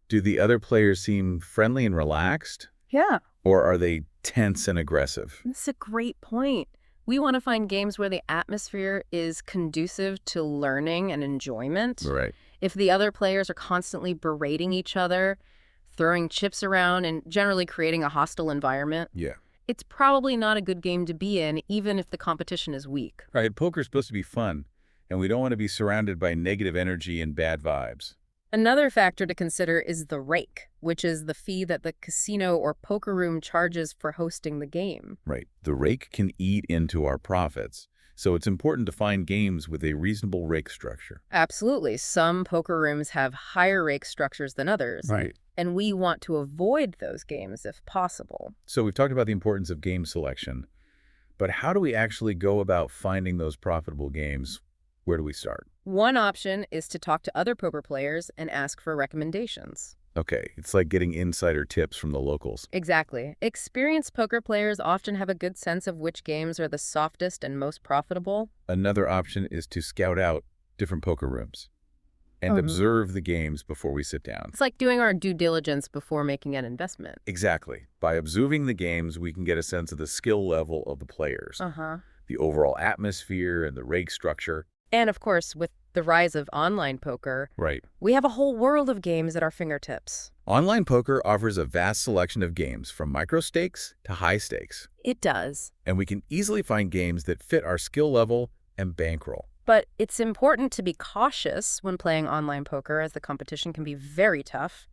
Do the other players seem friendly and relaxed? Yeah. Or are they tense and aggressive? That's a great point. We want to find games where the atmosphere is conducive to learning and enjoyment. Right. If the other players are constantly berating each other, throwing chips around, and generally creating a hostile environment, it's probably not a good game to be in, even if the competition is weak. Right. Poker's supposed to be fun, and we don't want to be surrounded by negative energy and bad vibes. Another factor to consider is the rake, which is the fee that the casino or poker room charges for hosting the game. Right. The rake can eat into our profits, so it's important to find games with a reasonable rake structure. Absolutely. Some poker rooms have higher rake structures than others. Right. And we want to avoid those games if possible. So we've talked about the importance of game selection, but how do we actually go about finding those profitable games? Where do we start? One option is to talk to other poker players and ask for recommendations. Okay, it's like getting insider tips from the locals. Exactly. Experienced poker players often have a good sense of which games are the softest and most profitable. Another option is to scout out different poker rooms and observe the games before we sit down. It's like doing our due diligence before making an investment. Exactly. By observing the games, we can get a sense of the skill level of the players, the overall atmosphere and the rake structure. And of course, with the rise of online poker, we have a whole world of games at our fingertips. Online poker offers a vast selection of games from micro stakes to high stakes. It does. And we can easily find games that fit our skill level and bankroll. But it's important to be cautious when playing online poker, as the competition can be very tough,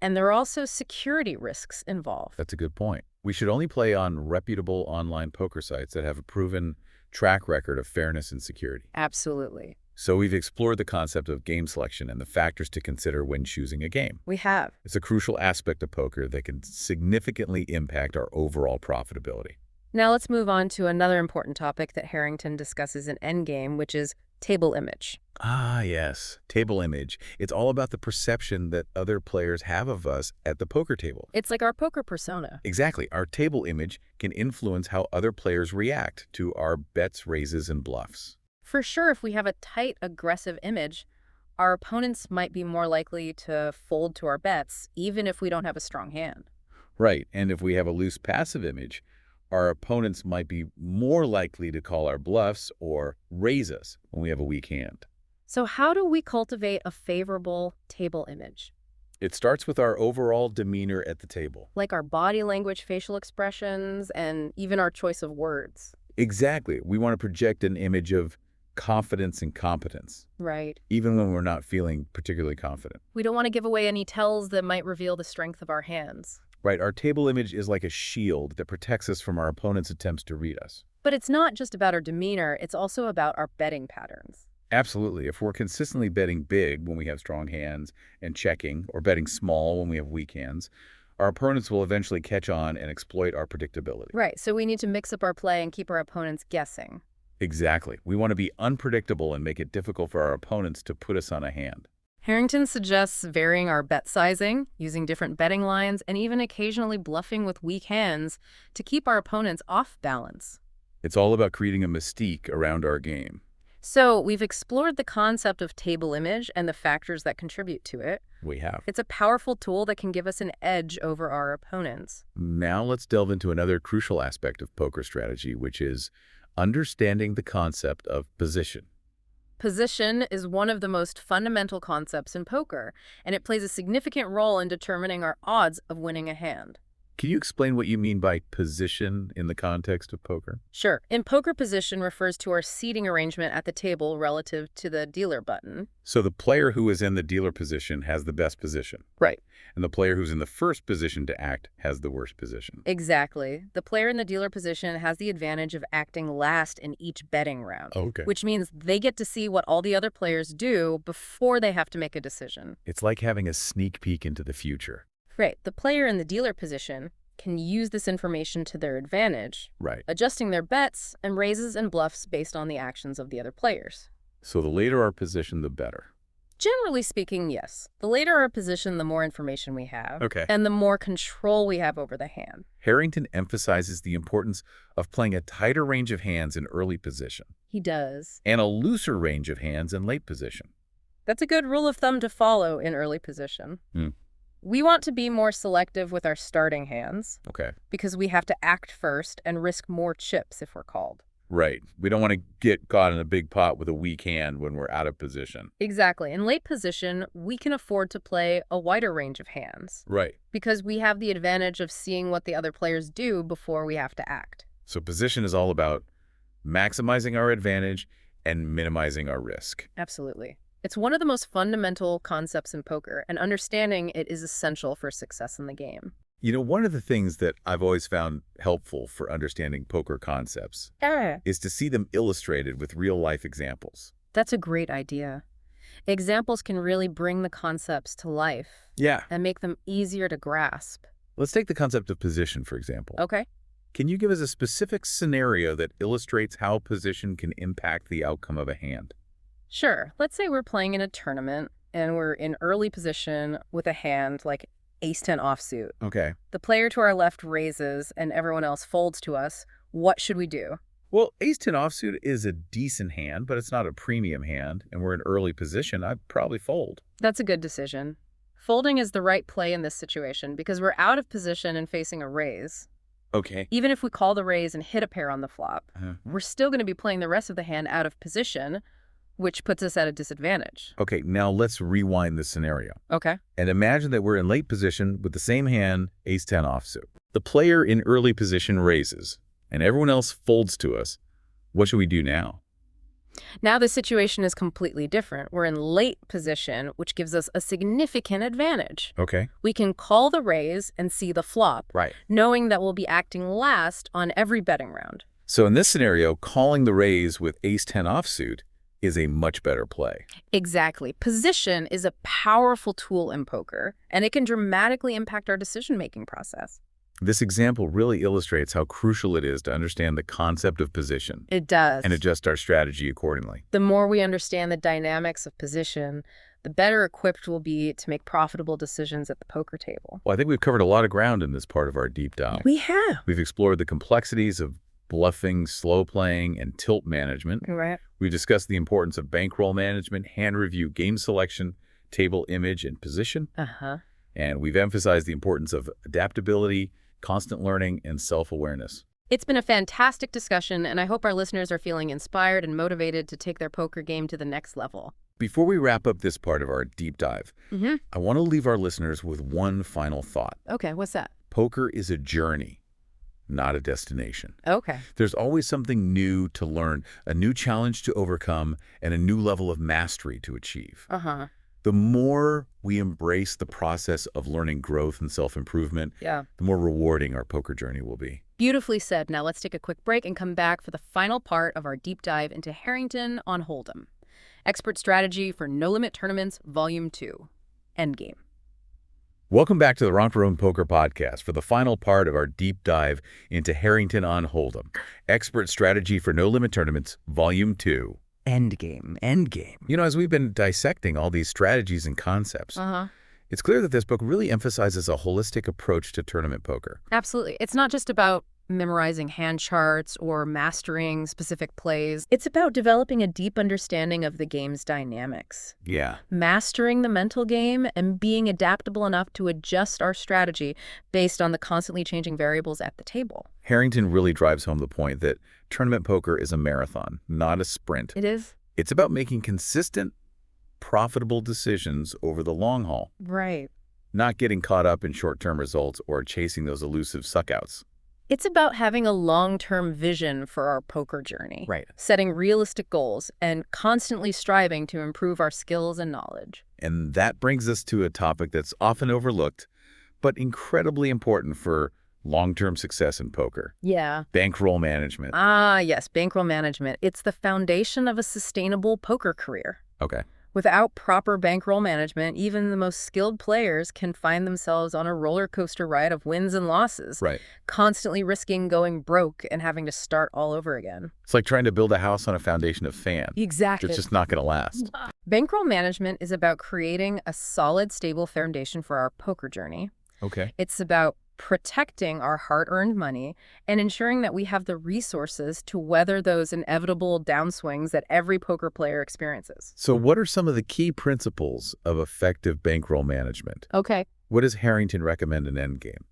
and there are also security risks involved. That's a good point. We should only play on reputable online poker sites that have a proven track record of fairness and security. Absolutely. So we've explored the concept of game selection and the factors to consider when choosing a game. We have. It's a crucial aspect of poker that can significantly impact our overall profitability. Now let's move on to another important topic that Harrington discusses in Endgame, which is table image. Ah, yes. Table image. It's all about the perception that other players have of us at the poker table. It's like our poker persona. Exactly. Our table image can influence how other players react to our bets, raises, and bluffs. For sure, if we have a tight, aggressive image, our opponents might be more likely to fold to our bets, even if we don't have a strong hand. Right. And if we have a loose, passive image, our opponents might be more likely to call our bluffs or raise us when we have a weak hand. So how do we cultivate a favorable table image? It starts with our overall demeanor at the table. Like our body language, facial expressions, and even our choice of words. Exactly. We want to project an image of confidence and competence. Right. Even when we're not feeling particularly confident. We don't want to give away any tells that might reveal the strength of our hands. Right. Our table image is like a shield that protects us from our opponent's attempts to read us. But it's not just about our demeanor. It's also about our betting patterns. Absolutely. If we're consistently betting big when we have strong hands and checking, or betting small when we have weak hands, our opponents will eventually catch on and exploit our predictability. Right. So we need to mix up our play and keep our opponents guessing. Exactly. We want to be unpredictable and make it difficult for our opponents to put us on a hand. Harrington suggests varying our bet sizing, using different betting lines, and even occasionally bluffing with weak hands to keep our opponents off balance. It's all about creating a mystique around our game. So we've explored the concept of table image and the factors that contribute to it. We have. It's a powerful tool that can give us an edge over our opponents. Now let's delve into another crucial aspect of poker strategy, which is understanding the concept of position. Position is one of the most fundamental concepts in poker, and it plays a significant role in determining our odds of winning a hand. Can you explain what you mean by position in the context of poker? Sure. In poker, position refers to our seating arrangement at the table relative to the dealer button. So the player who is in the dealer position has the best position. Right. And the player who's in the first position to act has the worst position. Exactly. The player in the dealer position has the advantage of acting last in each betting round. Okay. Which means they get to see what all the other players do before they have to make a decision. It's like having a sneak peek into the future. Right. The player in the dealer position can use this information to their advantage, Right. adjusting their bets and raises and bluffs based on the actions of the other players. So the later our position, the better. Generally speaking, yes. The later our position, the more information we have. Okay. And the more control we have over the hand. Harrington emphasizes the importance of playing a tighter range of hands in early position. He does. And a looser range of hands in late position. That's a good rule of thumb to follow in early position. We want to be more selective with our starting hands. Okay. Because we have to act first and risk more chips if we're called. Right. We don't want to get caught in a big pot with a weak hand when we're out of position. Exactly. In late position, we can afford to play a wider range of hands. Right. Because we have the advantage of seeing what the other players do before we have to act. So position is all about maximizing our advantage and minimizing our risk. Absolutely. It's one of the most fundamental concepts in poker, and understanding it is essential for success in the game. You know, one of the things that I've always found helpful for understanding poker concepts is to see them illustrated with real-life examples. That's a great idea. Examples can really bring the concepts to life. Yeah. And make them easier to grasp. Let's take the concept of position, for example. Okay. Can you give us a specific scenario that illustrates how position can impact the outcome of a hand? Sure. Let's say we're playing in a tournament, and we're in early position with a hand like Ace-10 offsuit. Okay. The player to our left raises and everyone else folds to us. What should we do? Well, Ace-10 offsuit is a decent hand, but it's not a premium hand, and we're in early position. I'd probably fold. That's a good decision. Folding is the right play in this situation because we're out of position and facing a raise. Okay. Even if we call the raise and hit a pair on the flop, we're still going to be playing the rest of the hand out of position, which puts us at a disadvantage. Okay, now let's rewind the scenario. Okay. And imagine that we're in late position with the same hand, Ace-10 offsuit. The player in early position raises, and everyone else folds to us. What should we do now? Now the situation is completely different. We're in late position, which gives us a significant advantage. Okay. We can call the raise and see the flop, Right. knowing that we'll be acting last on every betting round. So in this scenario, calling the raise with Ace-10 offsuit is a much better play. Exactly. Position is a powerful tool in poker, and it can dramatically impact our decision-making process. This example really illustrates how crucial it is to understand the concept of position. It does. And adjust our strategy accordingly. The more we understand the dynamics of position, the better equipped we'll be to make profitable decisions at the poker table. Well, I think we've covered a lot of ground in this part of our deep dive. We have. We've explored the complexities of bluffing, slow playing, and tilt management. Right. We've discussed the importance of bankroll management, hand review, game selection, table image, and position. And we've emphasized the importance of adaptability, constant learning, and self-awareness. It's been a fantastic discussion, and I hope our listeners are feeling inspired and motivated to take their poker game to the next level. Before we wrap up this part of our deep dive, I want to leave our listeners with one final thought. Okay, what's that? Poker is a journey, not a destination. Okay. There's always something new to learn, a new challenge to overcome, and a new level of mastery to achieve. The more we embrace the process of learning growth and self-improvement, the more rewarding our poker journey will be. Beautifully said. Now let's take a quick break and come back for the final part of our deep dive into Harrington on Hold'em. Expert Strategy for No Limit Tournaments, Volume 2, Endgame. Welcome back to the Ronk Room Poker Podcast for the final part of our deep dive into Harrington on Hold'em. Expert Strategy for No Limit Tournaments, Volume 2. Endgame. You know, as we've been dissecting all these strategies and concepts, it's clear that this book really emphasizes a holistic approach to tournament poker. Absolutely. It's not just about memorizing hand charts or mastering specific plays. It's about developing a deep understanding of the game's dynamics. Yeah. Mastering the mental game and being adaptable enough to adjust our strategy based on the constantly changing variables at the table. Harrington really drives home the point that tournament poker is a marathon, not a sprint. It is? It's about making consistent, profitable decisions over the long haul. Right. Not getting caught up in short-term results or chasing those elusive suckouts. It's about having a long-term vision for our poker journey. Right. Setting realistic goals and constantly striving to improve our skills and knowledge. And that brings us to a topic that's often overlooked, but incredibly important for long-term success in poker. Yeah. Bankroll management. Ah, yes, bankroll management. It's the foundation of a sustainable poker career. Okay. Without proper bankroll management, even the most skilled players can find themselves on a roller coaster ride of wins and losses, constantly risking going broke and having to start all over again. It's like trying to build a house on a foundation of sand. Exactly. It's just not going to last. Bankroll management is about creating a solid, stable foundation for our poker journey. Okay. It's about protecting our hard-earned money and ensuring that we have the resources to weather those inevitable downswings that every poker player experiences. So what are some of the key principles of effective bankroll management? Okay. What does Harrington recommend in Endgame?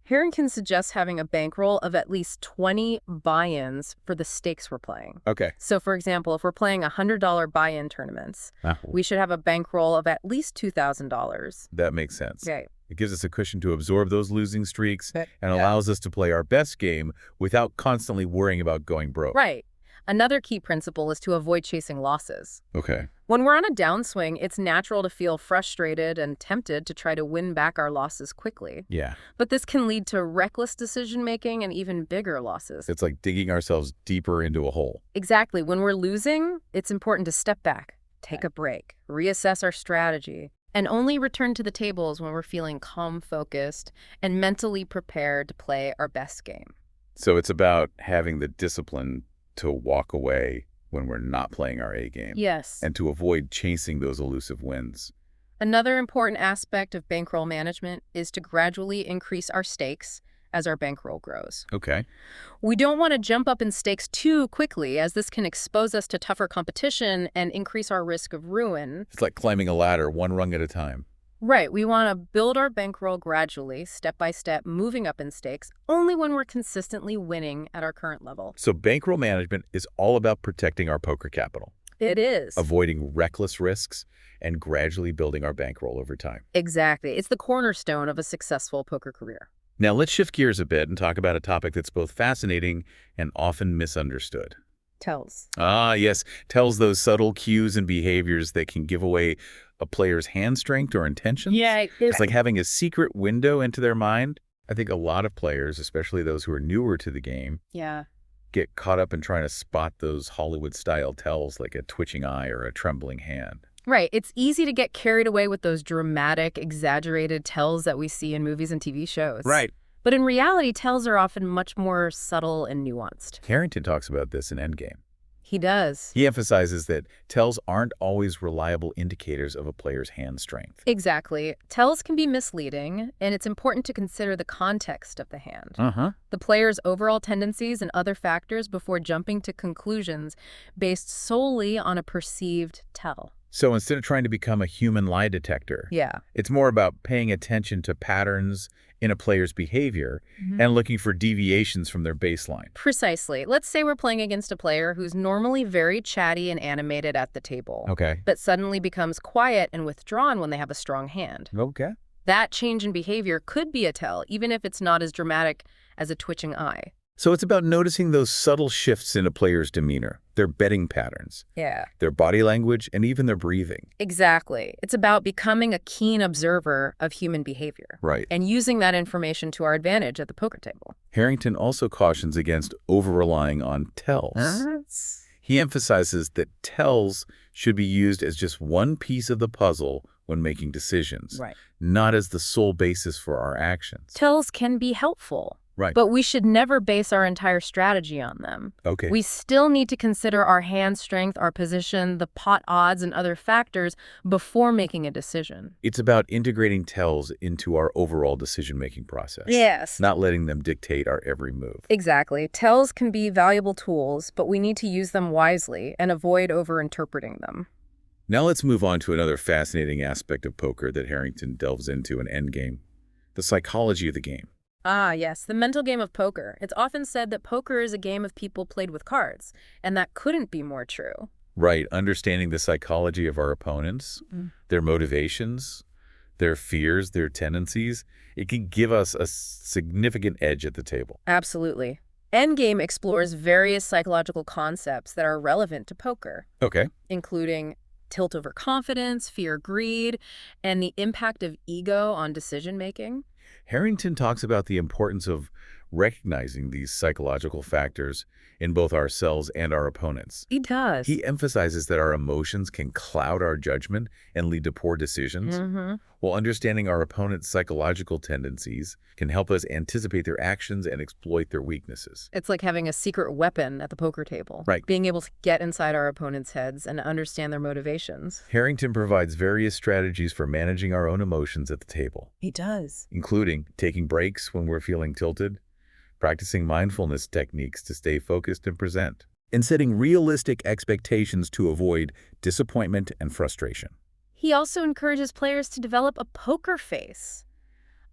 Harrington suggests having a bankroll of at least 20 buy-ins for the stakes we're playing. Okay. So, for example, if we're playing $100 buy-in tournaments, we should have a bankroll of at least $2,000. That makes sense. Right. It gives us a cushion to absorb those losing streaks and allows us to play our best game without constantly worrying about going broke. Right. Another key principle is to avoid chasing losses. Okay. When we're on a downswing, it's natural to feel frustrated and tempted to try to win back our losses quickly. Yeah. But this can lead to reckless decision-making and even bigger losses. It's like digging ourselves deeper into a hole. Exactly. When we're losing, it's important to step back, take a break, reassess our strategy, and only return to the tables when we're feeling calm, focused, and mentally prepared to play our best game. So it's about having the discipline to walk away when we're not playing our A game. Yes. And to avoid chasing those elusive wins. Another important aspect of bankroll management is to gradually increase our stakes as our bankroll grows. Okay. We don't want to jump up in stakes too quickly, as this can expose us to tougher competition and increase our risk of ruin. It's like climbing a ladder, one rung at a time. Right. We want to build our bankroll gradually, step by step, moving up in stakes, only when we're consistently winning at our current level. So bankroll management is all about protecting our poker capital. It is. Avoiding reckless risks and gradually building our bankroll over time. Exactly. It's the cornerstone of a successful poker career. Now let's shift gears a bit and talk about a topic that's both fascinating and often misunderstood. Tells. Ah, yes. Tells, those subtle cues and behaviors that can give away a player's hand strength or intentions. Yeah. It's like having a secret window into their mind. I think a lot of players, especially those who are newer to the game, get caught up in trying to spot those Hollywood-style tells like a twitching eye or a trembling hand. Right. It's easy to get carried away with those dramatic, exaggerated tells that we see in movies and TV shows. Right. But in reality, tells are often much more subtle and nuanced. Harrington talks about this in Endgame. He does. He emphasizes that tells aren't always reliable indicators of a player's hand strength. Exactly. Tells can be misleading, and it's important to consider the context of the hand. The player's overall tendencies and other factors before jumping to conclusions based solely on a perceived tell. So instead of trying to become a human lie detector, it's more about paying attention to patterns in a player's behavior and looking for deviations from their baseline. Precisely. Let's say we're playing against a player who's normally very chatty and animated at the table, but suddenly becomes quiet and withdrawn when they have a strong hand. That change in behavior could be a tell, even if it's not as dramatic as a twitching eye. So it's about noticing those subtle shifts in a player's demeanor, their betting patterns, their body language, and even their breathing. Exactly. It's about becoming a keen observer of human behavior. And using that information to our advantage at the poker table. Harrington also cautions against over-relying on tells. He emphasizes that tells should be used as just one piece of the puzzle when making decisions, not as the sole basis for our actions. Tells can be helpful. But we should never base our entire strategy on them. We still need to consider our hand strength, our position, the pot odds, and other factors before making a decision. It's about integrating tells into our overall decision-making process. Not letting them dictate our every move. Exactly. Tells can be valuable tools, but we need to use them wisely and avoid over-interpreting them. Now let's move on to another fascinating aspect of poker that Harrington delves into in Endgame, the psychology of the game. Ah, yes, the mental game of poker. It's often said that poker is a game of people played with cards, and that couldn't be more true. Right, understanding the psychology of our opponents, their motivations, their fears, their tendencies, it can give us a significant edge at the table. Absolutely. Endgame explores various psychological concepts that are relevant to poker. Including tilt over confidence, fear, greed, and the impact of ego on decision-making. Harrington talks about the importance of recognizing these psychological factors in both ourselves and our opponents. He does. He emphasizes that our emotions can cloud our judgment and lead to poor decisions, while understanding our opponent's psychological tendencies can help us anticipate their actions and exploit their weaknesses. It's like having a secret weapon at the poker table. Right. Being able to get inside our opponents' heads and understand their motivations. Harrington provides various strategies for managing our own emotions at the table. He does. Including taking breaks when we're feeling tilted, practicing mindfulness techniques to stay focused and present, and setting realistic expectations to avoid disappointment and frustration. He also encourages players to develop a poker face,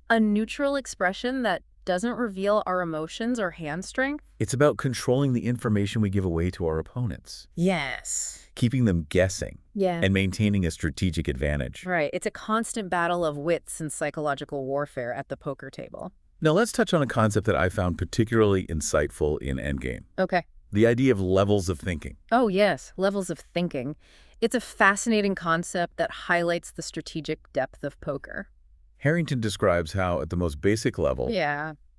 a neutral expression that doesn't reveal our emotions or hand strength. It's about controlling the information we give away to our opponents. Yes. Keeping them guessing. Yeah. And maintaining a strategic advantage. Right. It's a constant battle of wits and psychological warfare at the poker table. Now let's touch on a concept that I found particularly insightful in Endgame. Okay. The idea of levels of thinking. Oh, yes. Levels of thinking. It's a fascinating concept that highlights the strategic depth of poker. Harrington describes how, at the most basic level,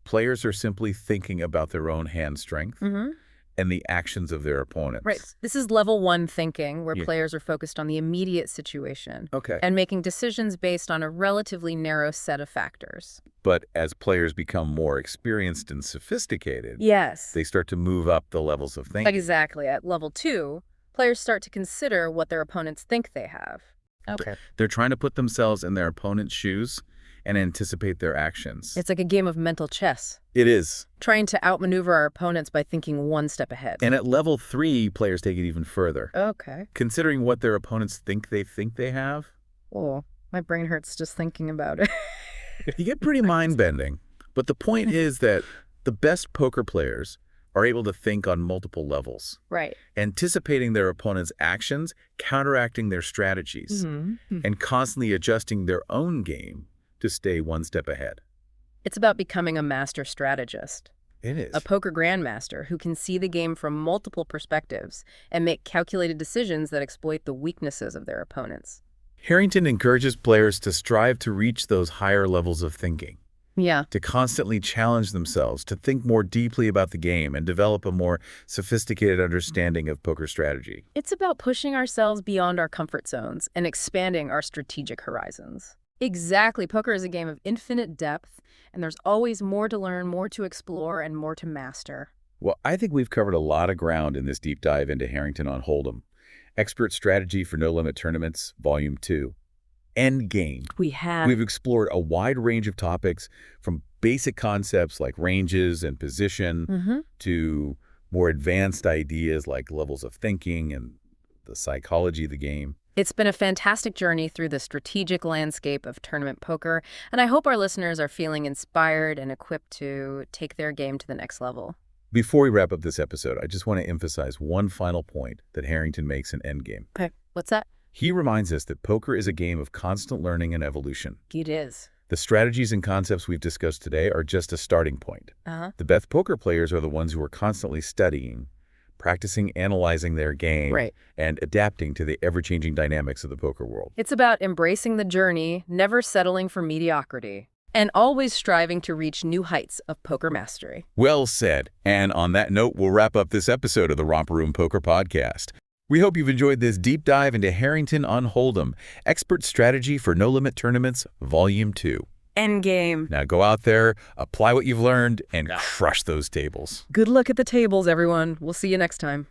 players are simply thinking about their own hand strength and the actions of their opponents. Right. This is level 1 thinking, where players are focused on the immediate situation and making decisions based on a relatively narrow set of factors. But as players become more experienced and sophisticated, they start to move up the levels of thinking. Exactly. At level 2, players start to consider what their opponents think they have. Okay. They're trying to put themselves in their opponent's shoes and anticipate their actions. It's like a game of mental chess. It is. Trying to outmaneuver our opponents by thinking one step ahead. And at level 3, players take it even further. Okay. Considering what their opponents think they have. Oh, my brain hurts just thinking about it. You get pretty mind-bending. But the point is that the best poker players are able to think on multiple levels. Right. Anticipating their opponent's actions, counteracting their strategies, and constantly adjusting their own game to stay one step ahead. It's about becoming a master strategist. It is. A poker grandmaster who can see the game from multiple perspectives and make calculated decisions that exploit the weaknesses of their opponents. Harrington encourages players to strive to reach those higher levels of thinking. Yeah. To constantly challenge themselves, to think more deeply about the game and develop a more sophisticated understanding of poker strategy. It's about pushing ourselves beyond our comfort zones and expanding our strategic horizons. Exactly. Poker is a game of infinite depth, and there's always more to learn, more to explore, and more to master. Well, I think we've covered a lot of ground in this deep dive into Harrington on Hold'em. Expert Strategy for No-Limit Tournaments, Volume 2. Endgame. We've explored a wide range of topics, from basic concepts like ranges and position to more advanced ideas like levels of thinking and the psychology of the game. It's been a fantastic journey through the strategic landscape of tournament poker, and I hope our listeners are feeling inspired and equipped to take their game to the next level. Before we wrap up this episode, I just want to emphasize one final point that Harrington makes in Endgame. Okay, what's that? He reminds us that poker is a game of constant learning and evolution. It is. The strategies and concepts we've discussed today are just a starting point. The best poker players are the ones who are constantly studying, practicing analyzing their game, and adapting to the ever-changing dynamics of the poker world. It's about embracing the journey, never settling for mediocrity, and always striving to reach new heights of poker mastery. Well said. And on that note, we'll wrap up this episode of the Romper Room Poker Podcast. We hope you've enjoyed this deep dive into Harrington on Hold'em, Expert Strategy for No-Limit Tournaments, Volume 2. Endgame. Now go out there, apply what you've learned, and crush those tables. Good luck at the tables, everyone. We'll see you next time.